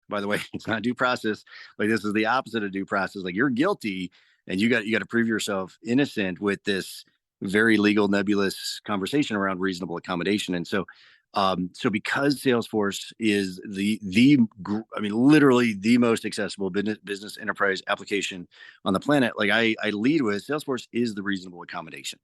by the way, it's not due process. Like this is the opposite of due process. Like you're guilty and you got to prove yourself innocent with this very legal nebulous conversation around reasonable accommodation. And so because Salesforce is I mean, literally the most accessible business enterprise application on the planet, like I lead with Salesforce is the reasonable accommodation.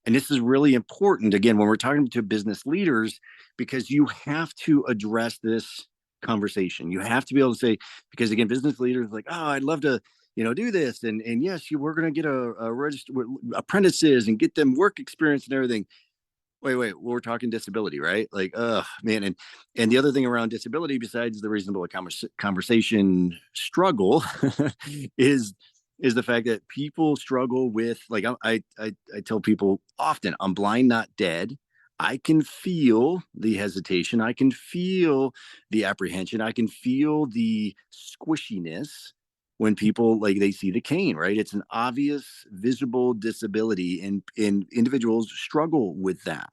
And this is really important, again, when we're talking to business leaders, because you have to address this conversation. You have to be able to say, because again, business leaders are like, oh, I'd love to, do this. And yes, we're going to get a registered apprentices and get them work experience and everything. Wait, we're talking disability, right? Like, man. And the other thing around disability, besides the reasonable conversation struggle, is the fact that people struggle with, like, I tell people often, I'm blind, not dead. I can feel the hesitation. I can feel the apprehension. I can feel the squishiness when people, like, they see the cane, right? It's an obvious visible disability, and individuals struggle with that.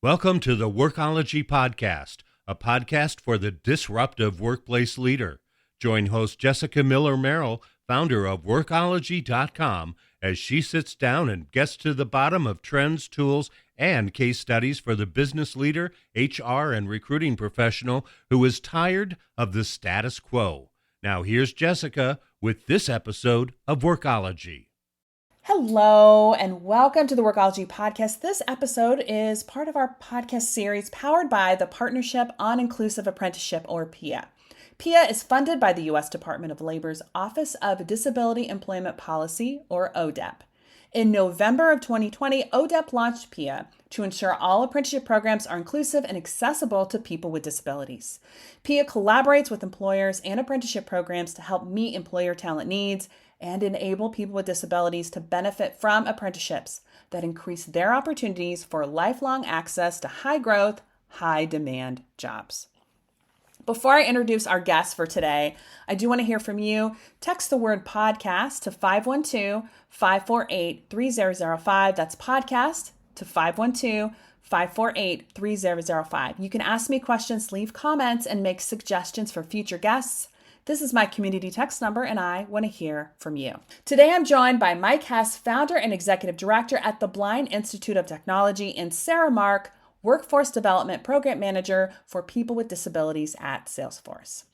Welcome to the Workology Podcast, a podcast for the disruptive workplace leader. Join host Jessica Miller-Merrill, founder of Workology.com, as she sits down and gets to the bottom of trends, tools, and case studies for the business leader, HR, and recruiting professional who is tired of the status quo. Now here's Jessica with this episode of Workology. Hello, and welcome to the Workology Podcast. This episode is part of our podcast series powered by the Partnership on Inclusive Apprenticeship, or PIA. PIA is funded by the U.S. Department of Labor's Office of Disability Employment Policy, or ODEP. In November of 2020, ODEP launched PIA to ensure all apprenticeship programs are inclusive and accessible to people with disabilities. PIA collaborates with employers and apprenticeship programs to help meet employer talent needs and enable people with disabilities to benefit from apprenticeships that increase their opportunities for lifelong access to high-growth, high-demand jobs. Before I introduce our guest for today, I do want to hear from you. Text the word podcast to 512-548-3005. That's podcast to 512-548-3005. You can ask me questions, leave comments, and make suggestions for future guests. This is my community text number, and I want to hear from you. Today, I'm joined by Mike Hess, founder and executive director at the Blind Institute of Technology, and Sarah Mark, workforce development program manager for people with disabilities at Salesforce.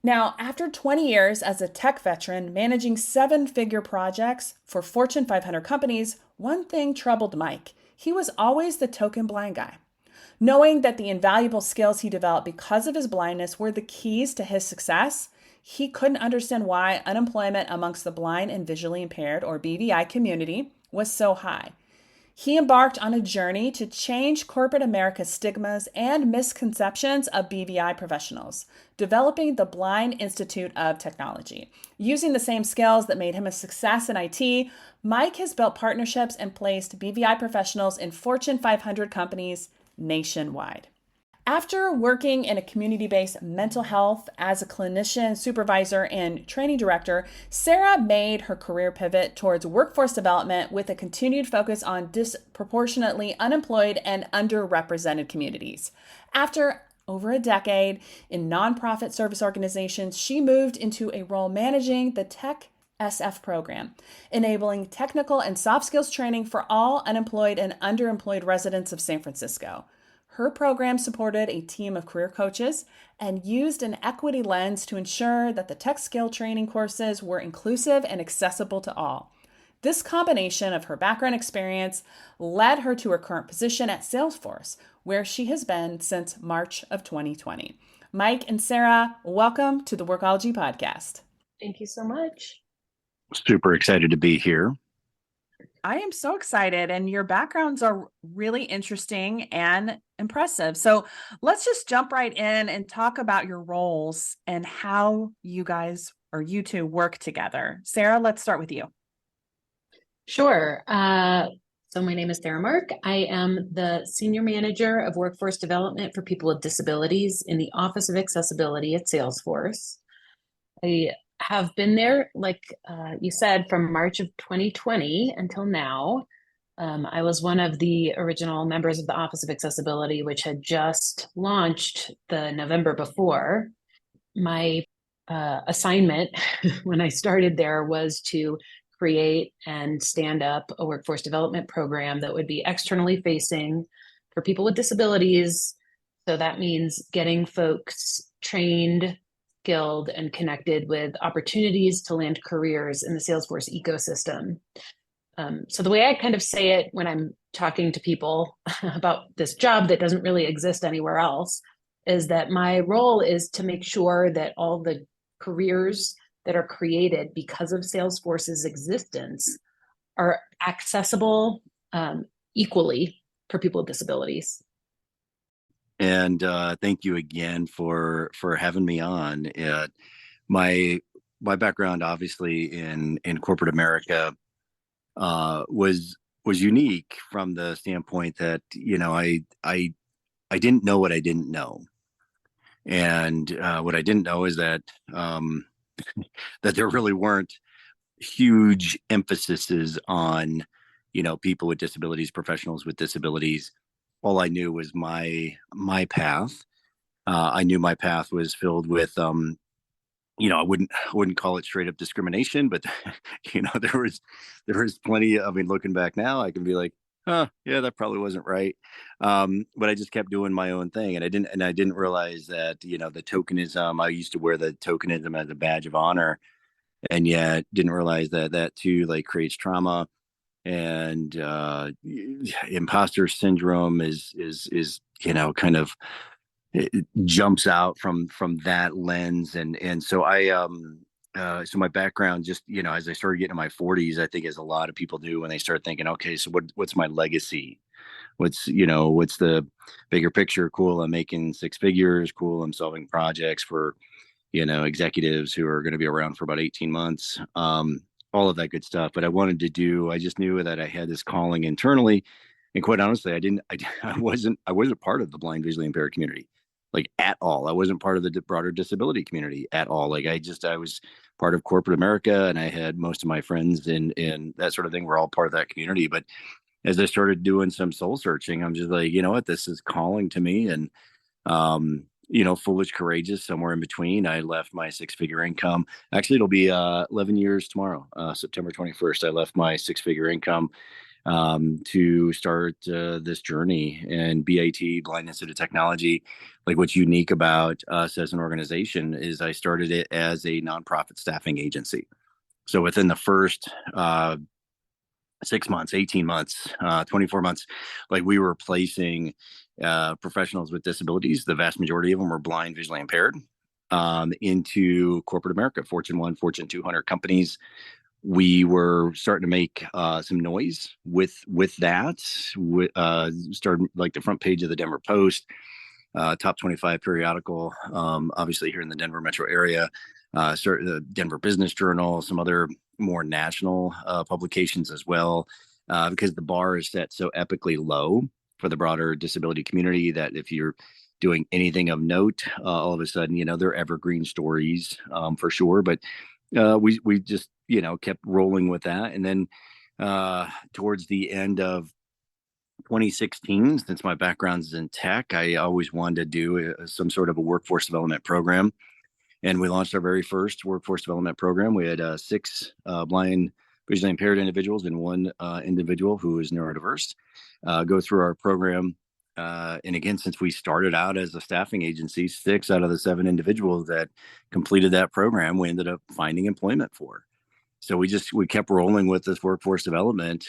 Now, after 20 years as a tech veteran managing 7-figure projects for Fortune 500 companies, one thing troubled Mike. He was always the token blind guy. Knowing that the invaluable skills he developed because of his blindness were the keys to his success, he couldn't understand why unemployment amongst the blind and visually impaired, or BVI, community was so high. He embarked on a journey to change corporate America's stigmas and misconceptions of BVI professionals, developing the Blind Institute of Technology. Using the same skills that made him a success in IT, Mike has built partnerships and placed BVI professionals in Fortune 500 companies nationwide. After working in a community-based mental health as a clinician, supervisor, and training director, Sarah made her career pivot towards workforce development with a continued focus on disproportionately unemployed and underrepresented communities. After over a decade in nonprofit service organizations, she moved into a role managing the Tech SF program, enabling technical and soft skills training for all unemployed and underemployed residents of San Francisco. Her program supported a team of career coaches and used an equity lens to ensure that the tech skill training courses were inclusive and accessible to all. This combination of her background experience led her to her current position at Salesforce, where she has been since March of 2020. Mike and Sarah, welcome to the Workology Podcast. Thank you so much. Super excited to be here. I am so excited, and your backgrounds are really interesting and impressive. So let's just jump right in and talk about your roles and how you guys, or you two, work together. Sarah, let's start with you. Sure. So my name is Sarah Mark. I am the Senior Manager of Workforce Development for People with Disabilities in the Office of Accessibility at Salesforce. I have been there, like you said, from March of 2020 until now. I was one of the original members of the Office of Accessibility, which had just launched the November before. My assignment when I started there was to create and stand up a workforce development program that would be externally facing for people with disabilities. So that means getting folks trained, skilled, and connected with opportunities to land careers in the Salesforce ecosystem. So the way I kind of say it when I'm talking to people about this job that doesn't really exist anywhere else is that my role is to make sure that all the careers that are created because of Salesforce's existence are accessible equally for people with disabilities. And thank you again for having me on. My background, obviously, in corporate America, was unique from the standpoint that I didn't know what I didn't know, and what I didn't know is that that there really weren't huge emphases on people with disabilities, professionals with disabilities. All I knew was my path. I knew my path was filled with I wouldn't call it straight up discrimination, but there was plenty. I mean, looking back now, I can be like, yeah, that probably wasn't right. But I just kept doing my own thing, and I didn't realize that the tokenism. I used to wear the tokenism as a badge of honor, and yet didn't realize that too creates trauma, and imposter syndrome is kind of, it jumps out from that lens. And so so my background, just as I started getting in my 40s, I think, as a lot of people do, when they start thinking, okay, so what's my legacy? What's the bigger picture? Cool, I'm making six figures. Cool, I'm solving projects for executives who are going to be around for about 18 months, all of that good stuff. But I just knew that I had this calling internally. And quite honestly, I wasn't part of the blind, visually impaired community, at all. I wasn't part of the broader disability community at all. I was part of corporate America, and I had most of my friends in that sort of thing. We're all part of that community. But as I started doing some soul searching, I'm just like, you know what, this is calling to me. And, foolish, courageous, somewhere in between. I left my six-figure income. Actually, it'll be 11 years tomorrow, September 21st. I left my six-figure income to start this journey in BIT, Blind Assistive Technology. What's unique about us as an organization is I started it as a nonprofit staffing agency. So within the first 6 months, 18 months, 24 months, we were placing professionals with disabilities. The vast majority of them were blind, visually impaired, into corporate America, Fortune 1, Fortune 200 companies. We were starting to make some noise with that. Started the front page of the Denver Post, top 25 periodical, obviously here in the Denver metro area, started the Denver Business Journal, some other more national publications as well, because the bar is set so epically low for the broader disability community that if you're doing anything of note, all of a sudden, they're evergreen stories, for sure. But we just kept rolling with that. And then towards the end of 2016, since my background is in tech, I always wanted to do some sort of a workforce development program. And we launched our very first workforce development program. We had 6 blind, visually impaired individuals and 1 individual who is neurodiverse go through our program. And again, since we started out as a staffing agency, 6 out of the 7 individuals that completed that program, we ended up finding employment for. So we kept rolling with this workforce development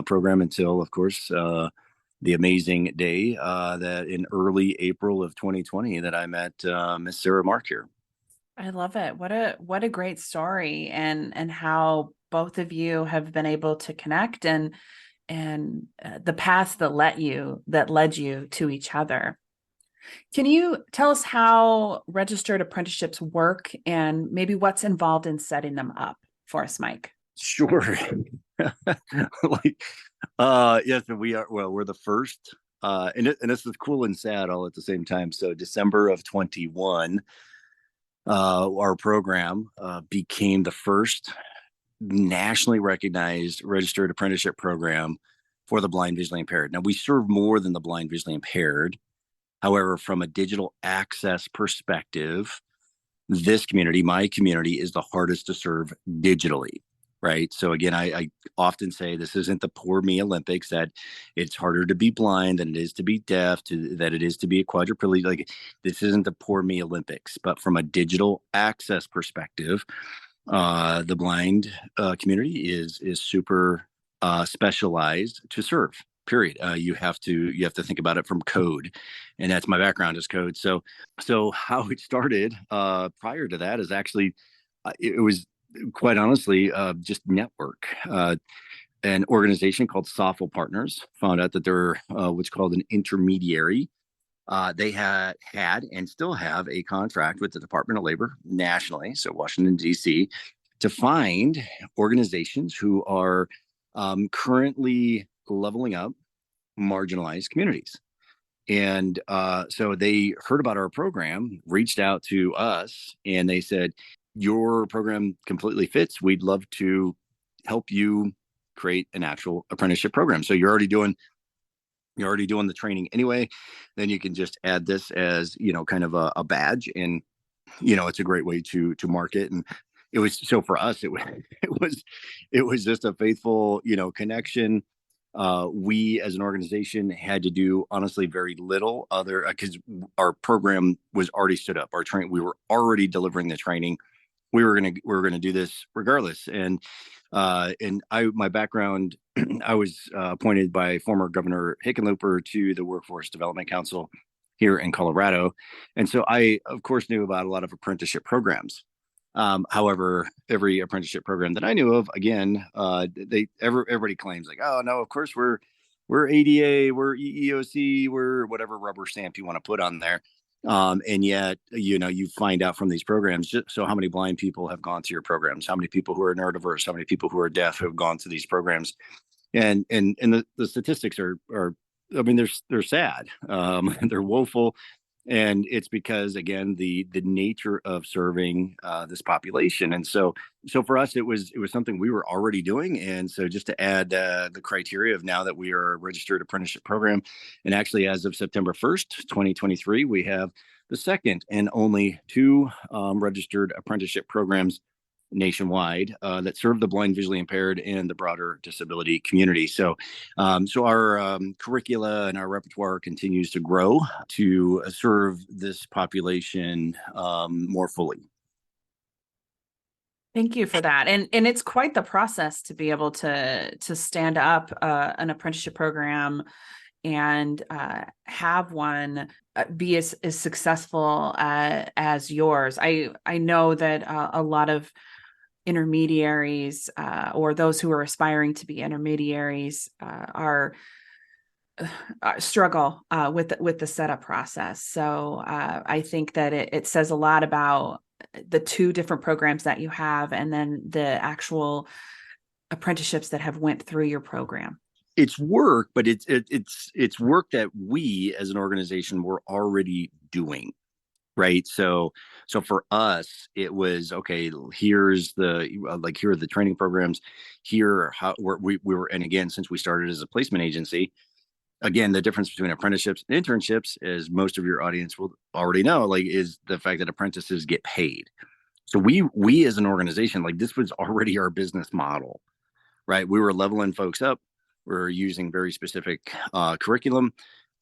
program until, of course, the amazing day that in early April of 2020 that I met Miss Sarah Mark here. I love it. What a great story, and how both of you have been able to connect, and the paths that led you to each other. Can you tell us how registered apprenticeships work, and maybe what's involved in setting them up for us, Mike? Sure. Yes, we're the first, and this is cool and sad all at the same time. So December of 21, our program became the first nationally recognized registered apprenticeship program for the blind visually impaired. Now, we serve more than the blind visually impaired. However, from a digital access perspective, this community, my community, is the hardest to serve digitally, right? So again, I often say this isn't the poor me Olympics, that it's harder to be blind than it is to be deaf, that it is to be a quadriplegic. Like, this isn't the poor me Olympics, but from a digital access perspective, the blind community is super specialized to serve. Period. You have to think about it from code, and that's my background is code. So how it started prior to that is actually it was quite honestly just network. An organization called Software Partners found out that they're what's called an intermediary. They had and still have a contract with the Department of Labor nationally, so Washington, D.C., to find organizations who are currently leveling up marginalized communities. And so they heard about our program, reached out to us, and they said, your program completely fits. We'd love to help you create an actual apprenticeship program. So you're already doing the training anyway. Then you can just add this as, kind of a badge, and, it's a great way to market. And it was, so for us, it was just a faithful, connection. We as an organization had to do honestly very little other because our program was already stood up. We were already delivering the training. We were gonna do this regardless. And my background, I was appointed by former Governor Hickenlooper to the Workforce Development Council here in Colorado, and so I of course knew about a lot of apprenticeship programs. However, every apprenticeship program that I knew of, again, everybody claims like, oh no, of course we're ADA, we're EEOC, we're whatever rubber stamp you want to put on there. And yet, you find out from these programs, so how many blind people have gone through your programs, how many people who are neurodiverse, how many people who are deaf have gone through these programs. And the statistics are, I mean, they're sad. They're woeful. And it's because, again, the nature of serving this population. And so for us, it was something we were already doing. And so just to add the criteria of now that we are a registered apprenticeship program, and actually as of September 1st, 2023, we have the second and only two registered apprenticeship programs nationwide that serve the blind, visually impaired, and the broader disability community. So our curricula and our repertoire continues to grow to serve this population more fully. Thank you for that. And it's quite the process to be able to stand up an apprenticeship program and have one be as successful as yours. I know that a lot of intermediaries or those who are aspiring to be intermediaries are struggle with the setup process. So I think that it says a lot about the two different programs that you have, and then the actual apprenticeships that have went through your program. It's work, but it's work that we as an organization were already doing. Right. So for us, it was, okay, here's here are the training programs, here how we were. And again, since we started as a placement agency, again, the difference between apprenticeships and internships, as most of your audience will already know, is the fact that apprentices get paid. So we as an organization, this was already our business model, right? We were leveling folks up. We're using very specific curriculum,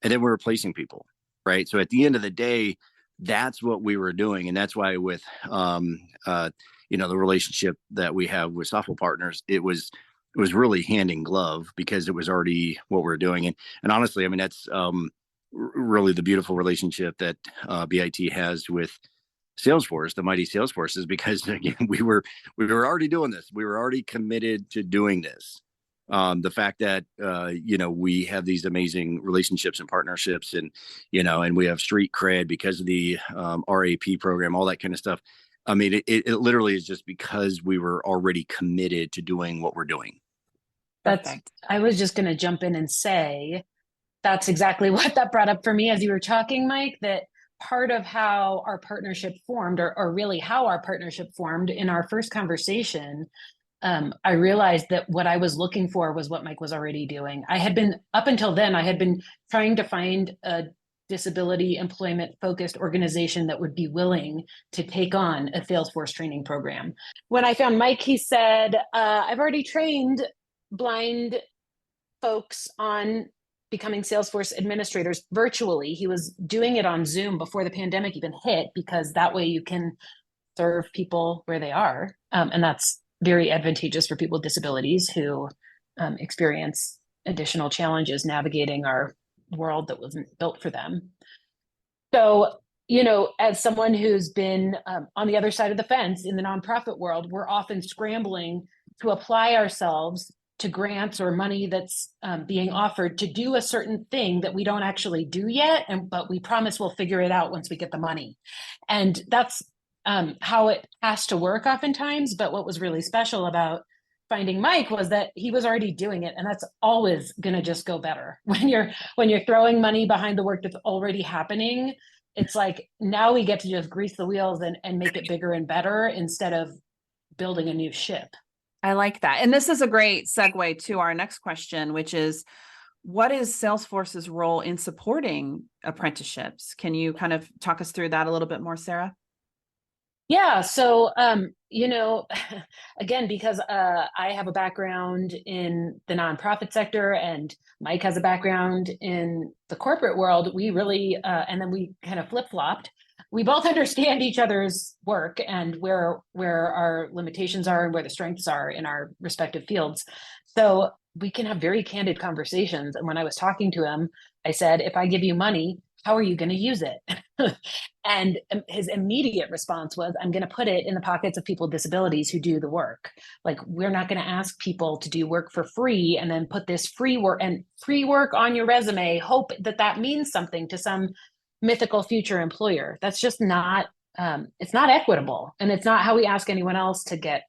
and then we're replacing people, right? So at the end of the day, that's what we were doing. And that's why with, the relationship that we have with Software Partners, it was really hand in glove, because it was already what we're doing. And honestly, I mean, that's really the beautiful relationship that BIT has with Salesforce, the mighty Salesforce, is because, again, we were already doing this. We were already committed to doing this. The fact that, we have these amazing relationships and partnerships, and we have street cred because of the RAP program, all that kind of stuff. I mean, it literally is just because we were already committed to doing what we're doing. I was just going to jump in and say, that's exactly what that brought up for me as you were talking, Mike, that part of how our partnership formed, or really how our partnership formed in our first conversation, I realized that what I was looking for was what Mike was already doing. Up until then, I had been trying to find a disability employment focused organization that would be willing to take on a Salesforce training program. When I found Mike, he said, I've already trained blind folks on becoming Salesforce administrators virtually. He was doing it on Zoom before the pandemic even hit, because that way you can serve people where they are. And that's very advantageous for people with disabilities who experience additional challenges navigating our world that wasn't built for them. So, as someone who's been on the other side of the fence in the nonprofit world, we're often scrambling to apply ourselves to grants or money that's being offered to do a certain thing that we don't actually do yet, but we promise we'll figure it out once we get the money. And that's how it has to work oftentimes. But what was really special about finding Mike was that he was already doing it, and that's always going to just go better when you're throwing money behind the work that's already happening. It's like, now we get to just grease the wheels and make it bigger and better instead of building a new ship. I like that. And this is a great segue to our next question, which is, what is Salesforce's role in supporting apprenticeships? Can you kind of talk us through that a little bit more, Sarah? Yeah. So, again, because I have a background in the nonprofit sector and Mike has a background in the corporate world, we really, and then we kind of flip-flopped. We both understand each other's work and where our limitations are and where the strengths are in our respective fields. So we can have very candid conversations. And when I was talking to him, I said, if I give you money, how are you going to use it? And his immediate response was, I'm going to put it in the pockets of people with disabilities who do the work. Like, we're not going to ask people to do work for free and then put this free work on your resume, hope that means something to some mythical future employer. That's just not, it's not equitable. And it's not how we ask anyone else to get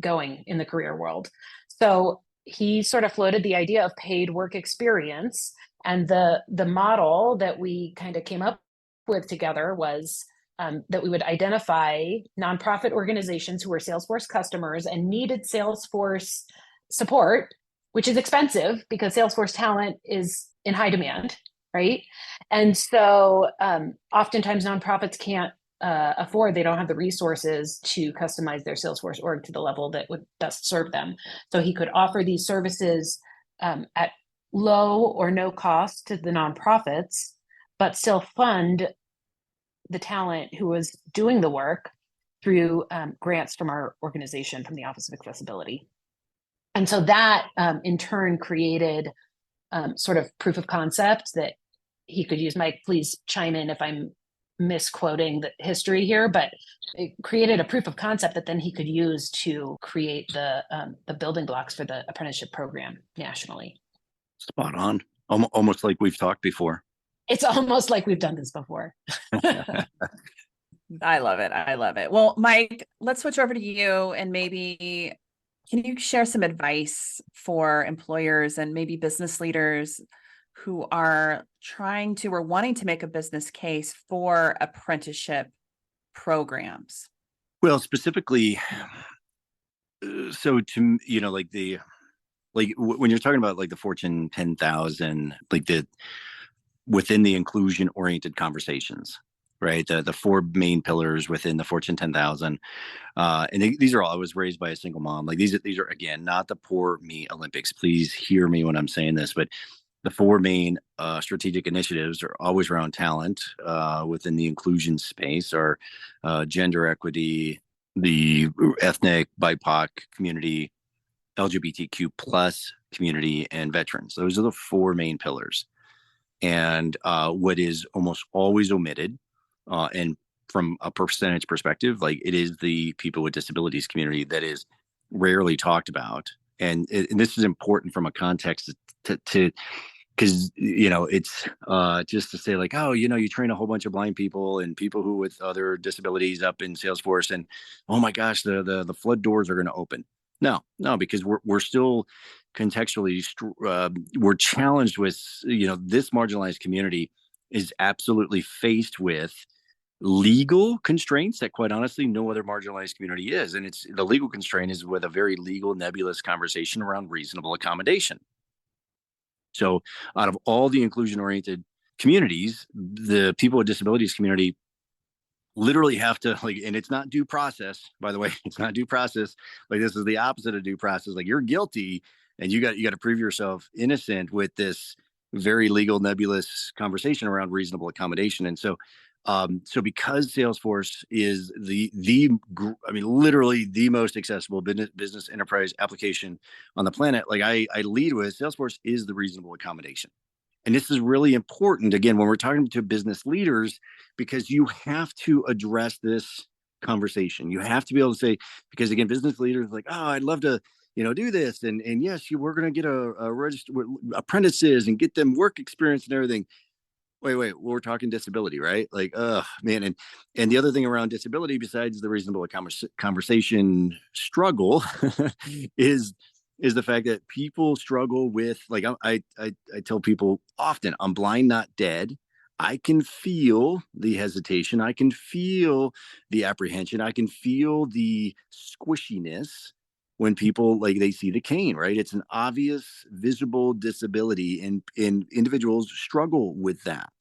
going in the career world. So he sort of floated the idea of paid work experience. And the model that we kind of came up with together was that we would identify nonprofit organizations who were Salesforce customers and needed Salesforce support, which is expensive because Salesforce talent is in high demand, right? And so oftentimes nonprofits can't afford, they don't have the resources to customize their Salesforce org to the level that would best serve them. So he could offer these services at low or no cost to the nonprofits, but still fund the talent who was doing the work through grants from our organization, from the Office of Accessibility. And so that in turn created sort of proof of concept that he could use. Mike, please chime in if I'm misquoting the history here, but it created a proof of concept that then he could use to create the building blocks for the apprenticeship program nationally. Spot on. Almost like we've talked before. It's almost like we've done this before. I love it. I love it. Well, Mike, let's switch over to you, and maybe can you share some advice for employers and maybe business leaders who are trying to or wanting to make a business case for apprenticeship programs? Well, specifically, so to, when you're talking about like the Fortune 10,000, like within the inclusion oriented conversations, right? The four main pillars within the Fortune 10,000. And these are all, I was raised by a single mom. Like these are, again, not the poor me Olympics. Please hear me when I'm saying this, but the four main strategic initiatives are always around talent within the inclusion space, are gender equity, the ethnic, BIPOC community, LGBTQ plus community, and veterans. Those are the four main pillars. And what is almost always omitted, and from a percentage perspective, like it is the people with disabilities community that is rarely talked about. And this is important from a context to because, it's just to say like, oh, you train a whole bunch of blind people and people who with other disabilities up in Salesforce, and oh my gosh, the flood doors are going to open. No, because we're still contextually, we're challenged with, this marginalized community is absolutely faced with legal constraints that quite honestly no other marginalized community is. And it's the legal constraint is with a very legal nebulous conversation around reasonable accommodation. So out of all the inclusion oriented communities, the people with disabilities community literally have to like, and it's not due process, by the way, it's not due process. Like this is the opposite of due process. Like you're guilty and you got to prove yourself innocent with this very legal nebulous conversation around reasonable accommodation. And so because Salesforce is I mean, literally the most accessible business enterprise application on the planet, like I lead with Salesforce is the reasonable accommodation. And this is really important, again, when we're talking to business leaders, because you have to address this conversation. You have to be able to say, because again, business leaders like, oh, I'd love to, do this. And yes, we're going to get a register apprentices and get them work experience and everything. Wait, we're talking disability, right? Like, man. And the other thing around disability, besides the reasonable conversation struggle is the fact that people struggle with, like, I tell people often, I'm blind, not dead. I can feel the hesitation. I can feel the apprehension. I can feel the squishiness when people like they see the cane, right? It's an obvious, visible disability, and individuals struggle with that.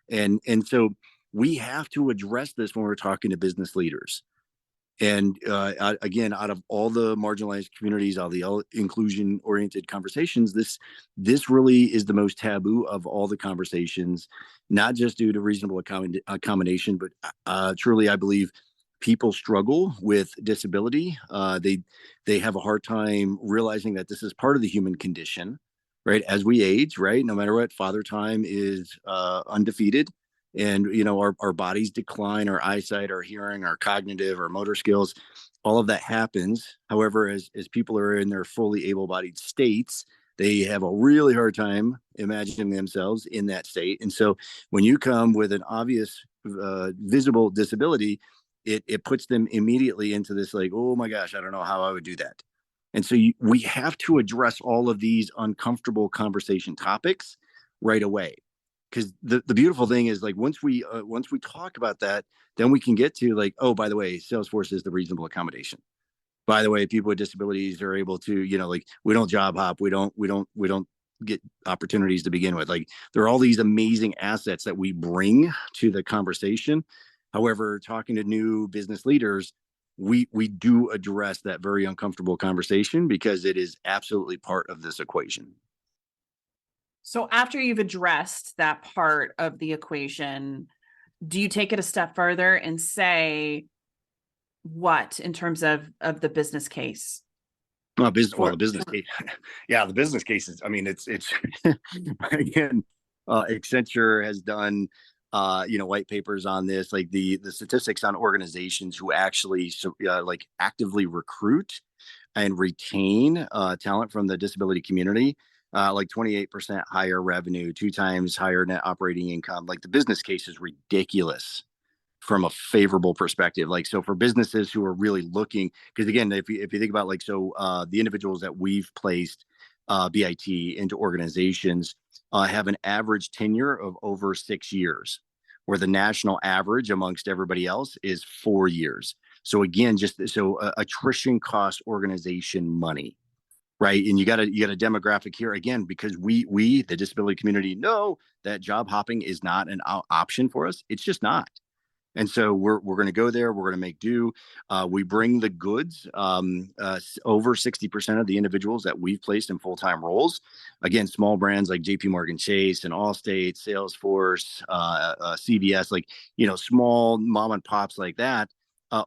And so we have to address this when we're talking to business leaders. And again, out of all the marginalized communities, all the inclusion-oriented conversations, this really is the most taboo of all the conversations, not just due to reasonable accommodation, but truly, I believe people struggle with disability. They have a hard time realizing that this is part of the human condition, right? As we age, right? No matter what, father time is undefeated. And our bodies decline, our eyesight, our hearing, our cognitive, our motor skills, all of that happens. However, as people are in their fully able-bodied states, they have a really hard time imagining themselves in that state. And so when you come with an obvious visible disability, it puts them immediately into this like, oh my gosh, I don't know how I would do that. And so we have to address all of these uncomfortable conversation topics right away. Because the beautiful thing is, like, once we talk about that, then we can get to like, oh, by the way, Salesforce is the reasonable accommodation. By the way, people with disabilities are able to, like, we don't job hop, we don't get opportunities to begin with. Like, there are all these amazing assets that we bring to the conversation. However, talking to new business leaders, we do address that very uncomfortable conversation because it is absolutely part of this equation. So after you've addressed that part of the equation, do you take it a step further and say what in terms of the business case? The business case. Yeah, the business case is, I mean, it's again, Accenture has done, white papers on this, like the statistics on organizations who actually like actively recruit and retain talent from the disability community. Like 28% higher revenue, 2 times higher net operating income. Like the business case is ridiculous from a favorable perspective. Like, so for businesses who are really looking, because again, if you think about like, so the individuals that we've placed BIT into organizations have an average tenure of over 6 years, where the national average amongst everybody else is 4 years. So again, just so attrition costs organization money. Right. And you got a demographic here again, because we, the disability community, know that job hopping is not an option for us. It's just not. And so we're going to go there. We're going to make do. We bring the goods. Over 60% of the individuals that we've placed in full-time roles, again, small brands like JP Morgan Chase and Allstate, Salesforce, CVS, like, small mom and pops like that.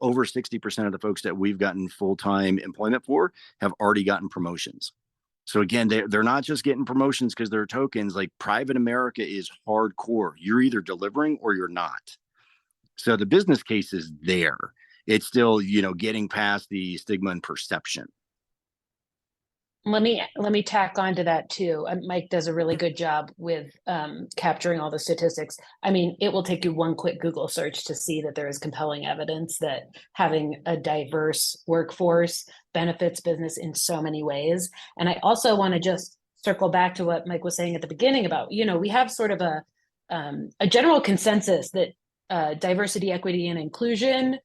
Over 60% of the folks that we've gotten full-time employment for have already gotten promotions. So again, they're not just getting promotions because they're tokens. Like, private America is hardcore. You're either delivering or you're not. So the business case is there. It's still, getting past the stigma and perception. Let me tack on to that too. Mike does a really good job with capturing all the statistics. I mean, it will take you one quick Google search to see that there is compelling evidence that having a diverse workforce benefits business in so many ways. And I also want to just circle back to what Mike was saying at the beginning about, we have sort of a general consensus that diversity, equity, and inclusion,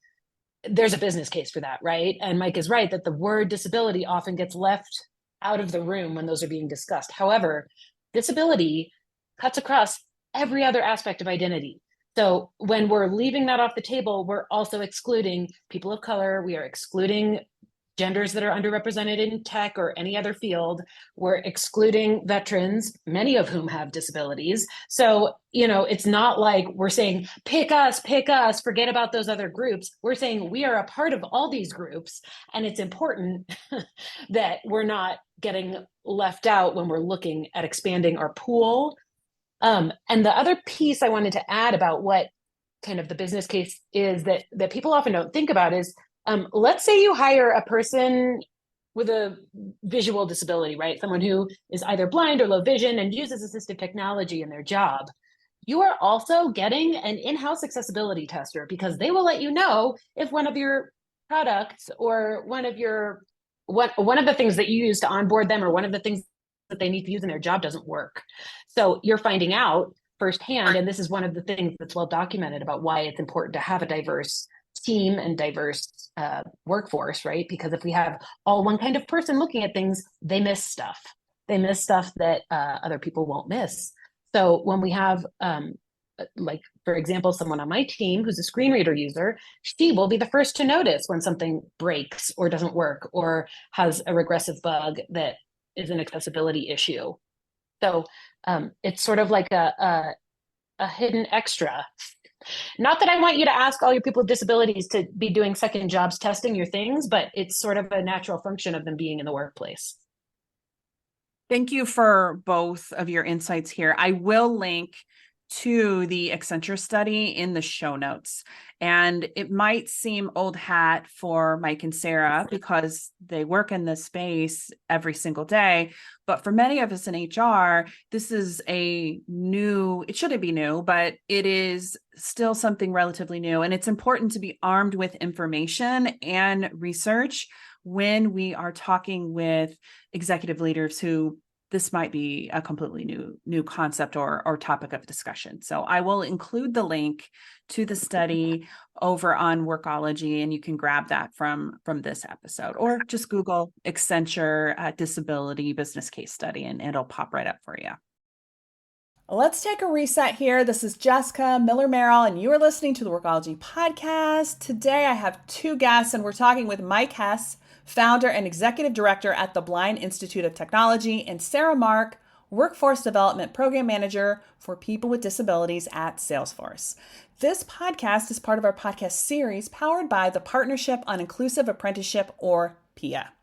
there's a business case for that, right? And Mike is right that the word disability often gets left out of the room when those are being discussed. However, disability cuts across every other aspect of identity. So when we're leaving that off the table, we're also excluding people of color. We are excluding genders that are underrepresented in tech or any other field. We're excluding veterans, many of whom have disabilities. So, it's not like we're saying, pick us, forget about those other groups. We're saying we are a part of all these groups. And it's important that we're not getting left out when we're looking at expanding our pool. And the other piece I wanted to add about what kind of the business case is that people often don't think about is, let's say you hire a person with a visual disability, right? Someone who is either blind or low vision and uses assistive technology in their job. You are also getting an in-house accessibility tester because they will let you know if one of your products or one of the things that you use to onboard them or one of the things that they need to use in their job doesn't work. So you're finding out firsthand, and this is one of the things that's well documented about why it's important to have a diverse team and diverse workforce, right? Because if we have all one kind of person looking at things, they miss stuff. They miss stuff that other people won't miss. So when we have, like, for example, someone on my team who's a screen reader user, she will be the first to notice when something breaks or doesn't work or has a regressive bug that is an accessibility issue. So it's sort of like a hidden extra. Not that I want you to ask all your people with disabilities to be doing second jobs testing your things, but it's sort of a natural function of them being in the workplace. Thank you for both of your insights here. I will link to the Accenture study in the show notes. And it might seem old hat for Mike and Sarah because they work in this space every single day. But for many of us in HR, this is it shouldn't be new, but it is still something relatively new. And it's important to be armed with information and research when we are talking with executive leaders who this might be a completely new concept or topic of discussion. So I will include the link to the study over on Workology, and you can grab that from this episode, or just Google Accenture disability business case study, and it'll pop right up for you. Let's take a reset here. This is Jessica Miller-Merrill, and you are listening to the Workology Podcast. Today I have two guests, and we're talking with Mike Hess, founder and executive director at the Blind Institute of Technology, and Sarah Mark, workforce development program manager for people with disabilities at Salesforce. This podcast is part of our podcast series powered by the Partnership on Inclusive Apprenticeship, or PIA.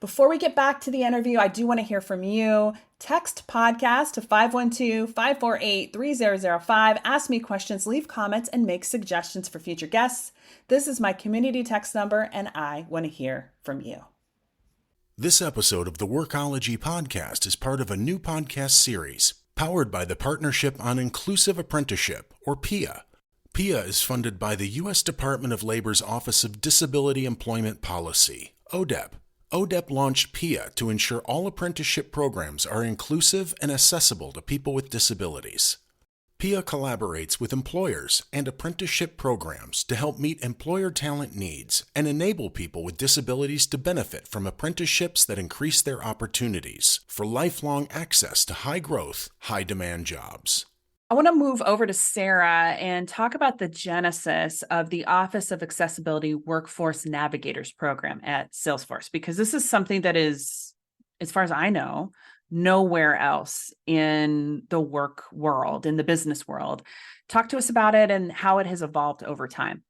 Before we get back to the interview, I do want to hear from you. Text podcast to 512-548-3005. Ask me questions, leave comments, and make suggestions for future guests. This is my community text number, and I want to hear from you. This episode of the Workology Podcast is part of a new podcast series powered by the Partnership on Inclusive Apprenticeship, or PIA. PIA is funded by the U.S. Department of Labor's Office of Disability Employment Policy, ODEP. ODEP launched PIA to ensure all apprenticeship programs are inclusive and accessible to people with disabilities. PIA collaborates with employers and apprenticeship programs to help meet employer talent needs and enable people with disabilities to benefit from apprenticeships that increase their opportunities for lifelong access to high-growth, high-demand jobs. I want to move over to Sarah and talk about the genesis of the Office of Accessibility Workforce Navigators program at Salesforce, because this is something that is, as far as I know, nowhere else in the work world, in the business world. Talk to us about it and how it has evolved over time.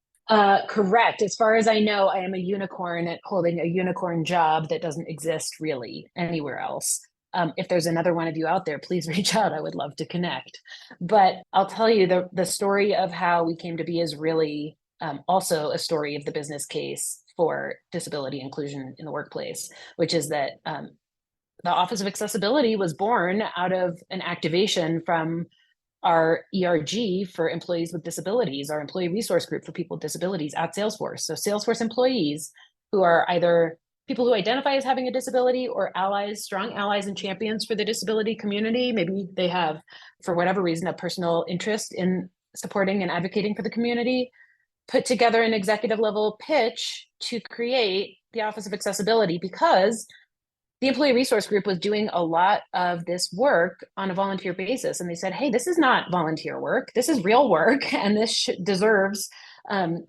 Correct. As far as I know, I am a unicorn at holding a unicorn job that doesn't exist really anywhere else. If there's another one of you out there, please reach out. I would love to connect. But I'll tell you, the story of how we came to be is really also a story of the business case for disability inclusion in the workplace, which is that the Office of Accessibility was born out of an activation from our ERG for employees with disabilities, our employee resource group for people with disabilities at Salesforce. So Salesforce employees who are either people who identify as having a disability or allies, strong allies and champions for the disability community. Maybe they have, for whatever reason, a personal interest in supporting and advocating for the community, put together an executive level pitch to create the Office of Accessibility, because the employee resource group was doing a lot of this work on a volunteer basis. And they said, hey, this is not volunteer work. This is real work. And this deserves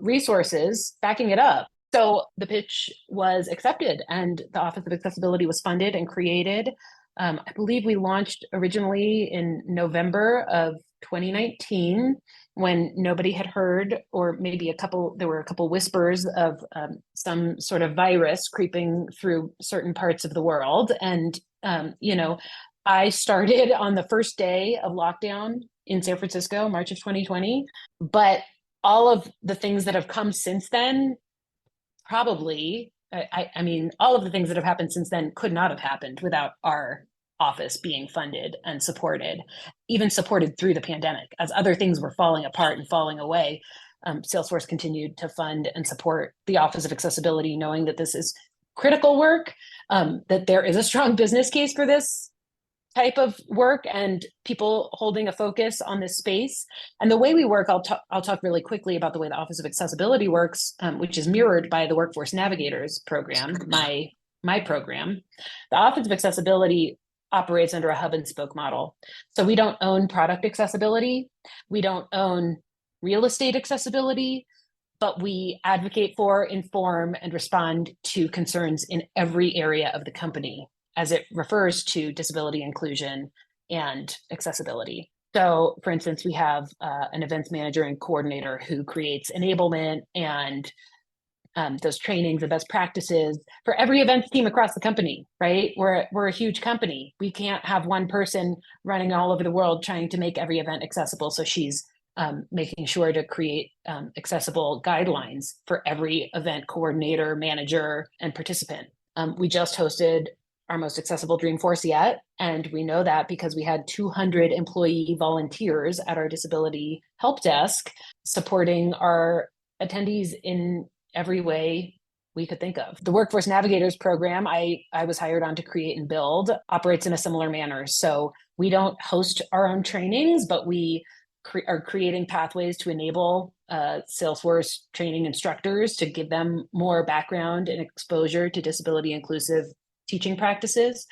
resources backing it up. So the pitch was accepted and the Office of Accessibility was funded and created. I believe we launched originally in November of 2019, when nobody had heard, or maybe there were a couple whispers of some sort of virus creeping through certain parts of the world. And, I started on the first day of lockdown in San Francisco, March of 2020. But all of the things that have come since then, probably, all of the things that have happened since then could not have happened without our office being funded and supported, even supported through the pandemic. As other things were falling apart and falling away, Salesforce continued to fund and support the Office of Accessibility, knowing that this is critical work, that there is a strong business case for this type of work and people holding a focus on this space. And the way we work, I'll talk really quickly about the way the Office of Accessibility works, which is mirrored by the Workforce Navigators program, my program. The Office of Accessibility operates under a hub and spoke model. So we don't own product accessibility. We don't own real estate accessibility, but we advocate for, inform, and respond to concerns in every area of the company as it refers to disability inclusion and accessibility. So for instance, we have an events manager and coordinator who creates enablement and those trainings and best practices for every events team across the company, right? We're a huge company. We can't have one person running all over the world trying to make every event accessible. So she's making sure to create accessible guidelines for every event coordinator, manager, and participant. We just hosted our most accessible Dreamforce yet. And we know that because we had 200 employee volunteers at our disability help desk supporting our attendees in every way we could think of. The Workforce Navigators program I was hired on to create and build operates in a similar manner. So we don't host our own trainings, but we are creating pathways to enable Salesforce training instructors to give them more background and exposure to disability inclusive teaching practices.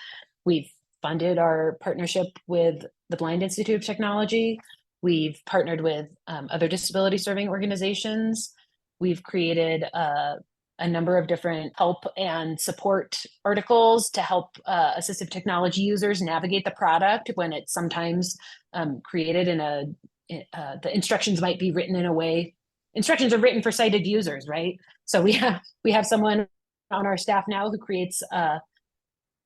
We've funded our partnership with the Blind Institute of Technology. We've partnered with other disability serving organizations. We've created a number of different help and support articles to help assistive technology users navigate the product when it's sometimes created in the instructions might be written in a way. Instructions are written for sighted users, right? So we have someone on our staff now who creates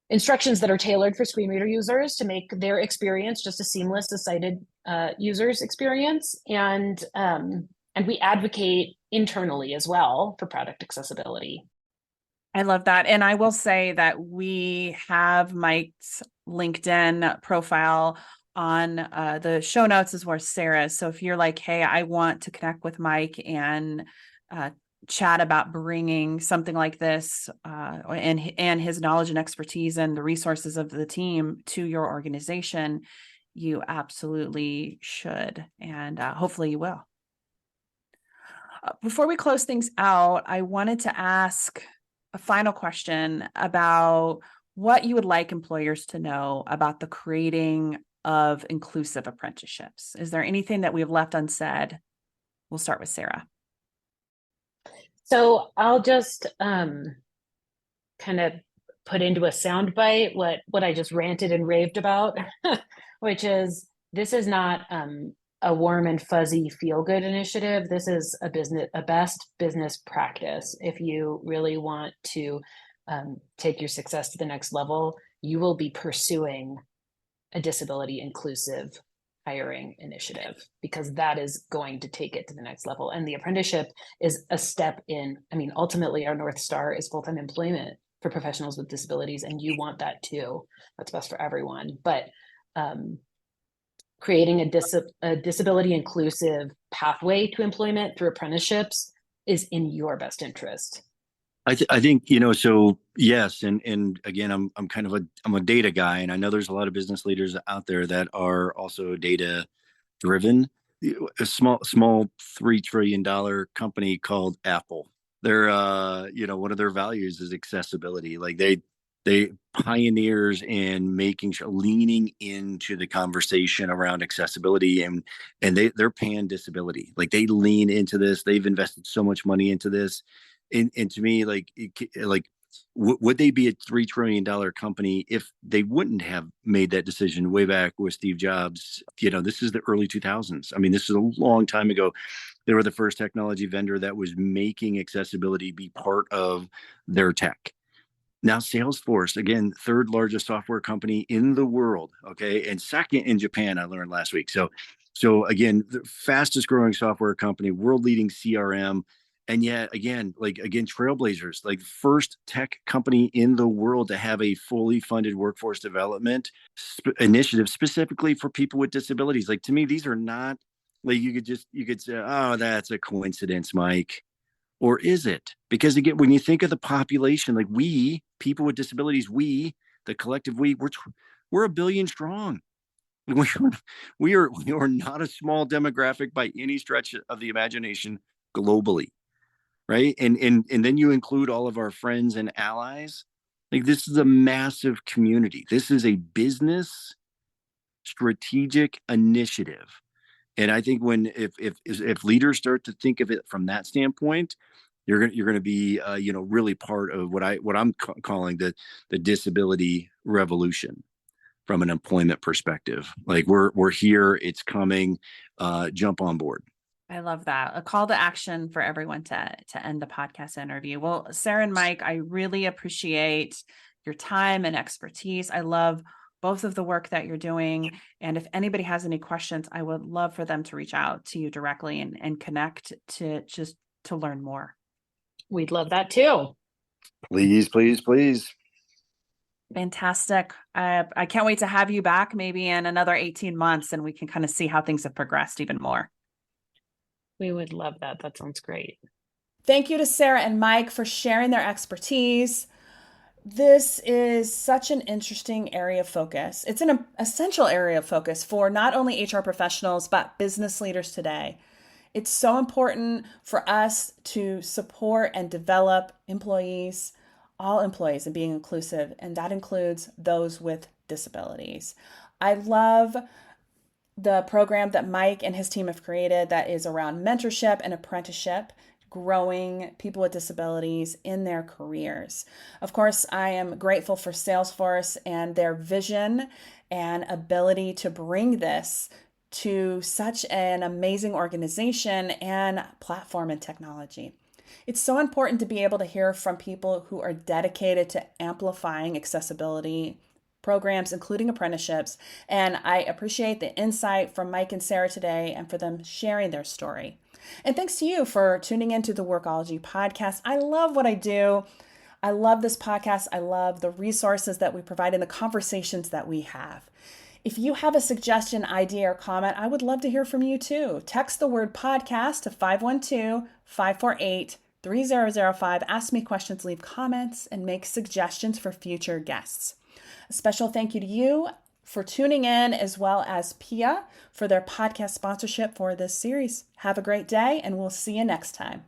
instructions that are tailored for screen reader users to make their experience just as seamless as sighted users' experience. And we advocate internally as well for product accessibility. I love that. And I will say that we have Mike's LinkedIn profile on the show notes as well as Sarah's. So if you're like, hey, I want to connect with Mike and chat about bringing something like this and his knowledge and expertise and the resources of the team to your organization, you absolutely should. And hopefully you will. Before we close things out, I wanted to ask a final question about what you would like employers to know about the creating of inclusive apprenticeships. Is there anything that we've left unsaid? We'll start with Sarah. So I'll just kind of put into a soundbite what I just ranted and raved about, which is this is not a warm and fuzzy feel-good initiative. This is a best business practice. If you really want to take your success to the next level, you will be pursuing a disability inclusive hiring initiative, because that is going to take it to the next level. And the apprenticeship is a step in. I mean, ultimately, our North Star is full-time employment for professionals with disabilities, and you want that too. That's best for everyone. But creating a disability inclusive pathway to employment through apprenticeships is in your best interest. I think, so yes. And again, I'm a data guy, and I know there's a lot of business leaders out there that are also data driven. a small $3 trillion company called Apple. They're one of their values is accessibility. Like they pioneers in making sure leaning into the conversation around accessibility, and they're pan disability. Like they lean into this. They've invested so much money into this. And to me, would they be a $3 trillion company if they wouldn't have made that decision way back with Steve Jobs? This is the early 2000s. I mean, this is a long time ago. They were the first technology vendor that was making accessibility be part of their tech. Now, Salesforce, again, third largest software company in the world. Okay. And second in Japan, I learned last week. So again, the fastest growing software company, world leading CRM. And yet again, trailblazers, like first tech company in the world to have a fully funded workforce development initiative specifically for people with disabilities. Like to me, these are not like you could say, oh, that's a coincidence, Mike. Or is it? Because again, when you think of the population, like we, people with disabilities, the collective we're a billion strong. We are not a small demographic by any stretch of the imagination globally, right? And then you include all of our friends and allies. Like this is a massive community. This is a business strategic initiative. And I think if leaders start to think of it from that standpoint, you're going to be really part of what I'm calling the disability revolution from an employment perspective. Like we're here, it's coming, jump on board. I love that. A call to action for everyone to end the podcast interview. Well, Sarah and Mike, I really appreciate your time and expertise. I love both of the work that you're doing. And if anybody has any questions, I would love for them to reach out to you directly and connect to learn more. We'd love that too. Please, please, please. Fantastic. I can't wait to have you back maybe in another 18 months and we can kind of see how things have progressed even more. We would love that. That sounds great. Thank you to Sarah and Mike for sharing their expertise. This is such an interesting area of focus. It's an essential area of focus for not only HR professionals, but business leaders today. It's so important for us to support and develop employees, all employees, and being inclusive, and that includes those with disabilities. I love the program that Mike and his team have created that is around mentorship and apprenticeship, growing people with disabilities in their careers. Of course, I am grateful for Salesforce and their vision and ability to bring this to such an amazing organization and platform and technology. It's so important to be able to hear from people who are dedicated to amplifying accessibility programs, including apprenticeships. And I appreciate the insight from Mike and Sarah today and for them sharing their story. And thanks to you for tuning into the Workology Podcast. I love what I do. I love this podcast. I love the resources that we provide and the conversations that we have. If you have a suggestion, idea, or comment, I would love to hear from you too. Text the word podcast to 512-548-3005. Ask me questions, leave comments, and make suggestions for future guests. A special thank you to you for tuning in, as well as Pia for their podcast sponsorship for this series. Have a great day, and we'll see you next time.